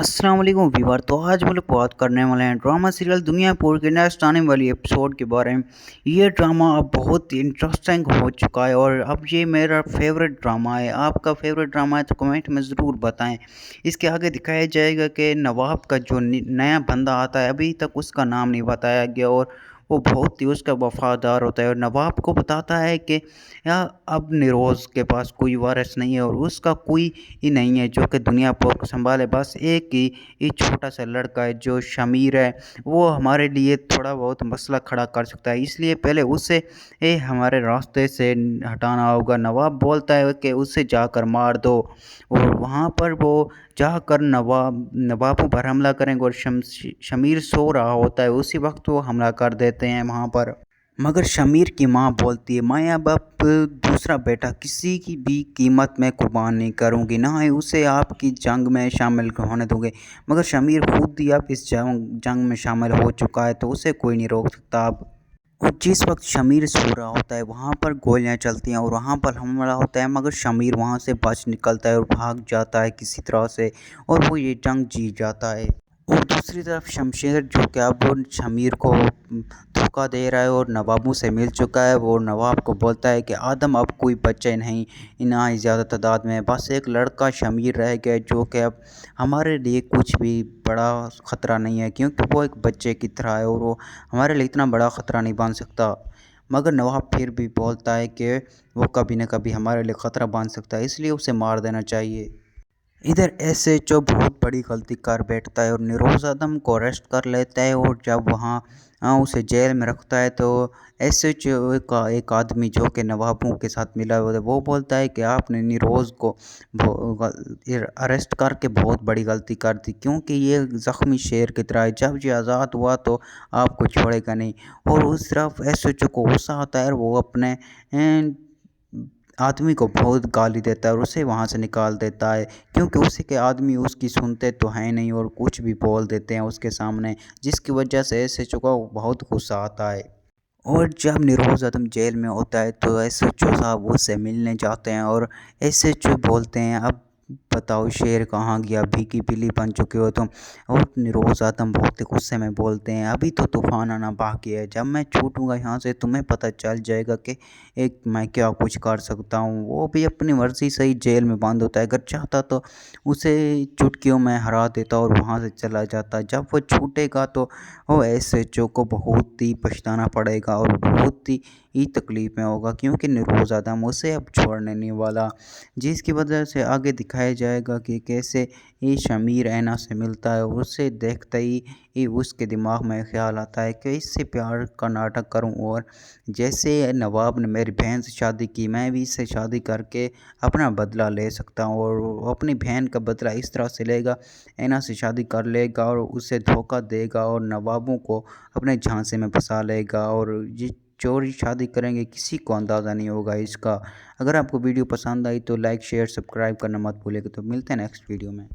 अस्सलाम वालेकुम वीवर। तो आज हम लोग बात करने वाले हैं ड्रामा सीरियल दुनियापुर के नेक्स्ट आने वाली एपिसोड के बारे में। ये ड्रामा अब बहुत इंटरेस्टिंग हो चुका है और अब ये मेरा फेवरेट ड्रामा है। आपका फेवरेट ड्रामा है तो कमेंट में ज़रूर बताएं। इसके आगे दिखाया जाएगा कि नवाब का जो नया बंदा आता है, अभी तक उसका नाम नहीं बताया गया और वो बहुत ही उसका वफादार होता है और नवाब को बताता है कि अब निरोज़ के पास कोई वारिस नहीं है और उसका कोई ही नहीं है जो कि दुनियापुर को संभाले। बस एक छोटा सा लड़का है जो शमीर है, वो हमारे लिए थोड़ा बहुत मसला खड़ा कर सकता है, इसलिए पहले उसे हमारे रास्ते से हटाना होगा। नवाब बोलता है कि उसे जाकर मार दो और वहाँ पर वो जाकर नवाबों पर हमला करेंगे और शमीर सो रहा होता है, उसी वक्त वो हमला कर देते हैं वहाँ पर। मगर शमीर की माँ बोलती है, मैं अब दूसरा बेटा किसी की भी कीमत में कुर्बान नहीं करूँगी, ना ही उसे आपकी जंग में शामिल होने दूँगी। मगर शमीर खुद ही अब इस जंग में शामिल हो चुका है, तो उसे कोई नहीं रोक सकता अब। और जिस वक्त शमीर सो रहा होता है वहाँ पर गोलियाँ चलती हैं और वहाँ पर हमला होता है, मगर शमीर वहाँ से बच निकलता है और भाग जाता है किसी तरह से और वो ये जंग जीत जाता है। और दूसरी तरफ शमशेर जो कि अब वो शमीर को धोखा दे रहा है और नवाबों से मिल चुका है, वो नवाब को बोलता है कि आदम अब कोई बच्चे नहीं, ना ही ज़्यादा तादाद में, बस एक लड़का शमीर रह गया जो कि अब हमारे लिए कुछ भी बड़ा ख़तरा नहीं है, क्योंकि वो एक बच्चे की तरह है और वो हमारे लिए इतना बड़ा ख़तरा नहीं बन सकता। मगर नवाब फिर भी बोलता है कि वो कभी न कभी हमारे लिए ख़तरा बन सकता है, इसलिए उसे मार देना चाहिए। इधर एसएचओ बहुत बड़ी गलती कर बैठता है और निरोज आदम को अरेस्ट कर लेता है और जब वहाँ उसे जेल में रखता है तो एसएचओ का एक आदमी जो कि नवाबों के साथ मिला हुआ है, वो बोलता है कि आपने निरोज को अरेस्ट करके बहुत बड़ी गलती कर दी, क्योंकि ये ज़ख्मी शेर की तरह है, जब ये आज़ाद हुआ तो आपको छोड़ेगा नहीं। और उस तरफ एसएचओ को गुस्सा आता है और वो अपने आदमी को बहुत गाली देता है और उसे वहाँ से निकाल देता है, क्योंकि उसी के आदमी उसकी सुनते तो हैं नहीं और कुछ भी बोल देते हैं उसके सामने, जिसकी वजह से एसएचओ को बहुत गुस्सा आता है। और जब निरोज आदम जेल में होता है तो एसएचओ साहब उससे मिलने जाते हैं और एसएचओ बोलते हैं, अब बताओ शेर कहाँ गया, भीगी बिल्ली बन चुके हो तुम। और निरोज आदम बहुत ही गुस्से में बोलते हैं, अभी तो तूफान आना बाकी है, जब मैं छूटूंगा यहाँ से तुम्हें पता चल जाएगा कि मैं क्या कुछ कर सकता हूँ। वो भी अपनी मर्ज़ी से ही जेल में बंद होता है, अगर चाहता तो उसे चुटकियों में हरा देता और वहाँ से चला जाता। जब वो छूटेगा तो वो एसएचओ को बहुत ही पछताना पड़ेगा और बहुत ही तकलीफ में होगा, क्योंकि निरोज आदम उसे अब छोड़ने नहीं वाला, जिसकी वजह से आगे दिखाया जाएगा कि कैसे ये शमीर ऐना से मिलता है और उसे देखते ही उसके दिमाग में ख्याल आता है कि इससे प्यार का नाटक करूं और जैसे नवाब ने मेरी बहन से शादी की, मैं भी इससे शादी करके अपना बदला ले सकता हूं। और वो अपनी बहन का बदला इस तरह से लेगा, ऐना से शादी कर लेगा और उसे धोखा देगा और नवाबों को अपने झांसे में फंसा लेगा और ये चोरी शादी करेंगे, किसी को अंदाज़ा नहीं होगा इसका। अगर आपको वीडियो पसंद आई तो लाइक शेयर सब्सक्राइब करना मत भूलिएगा। तो मिलते हैं नेक्स्ट वीडियो में।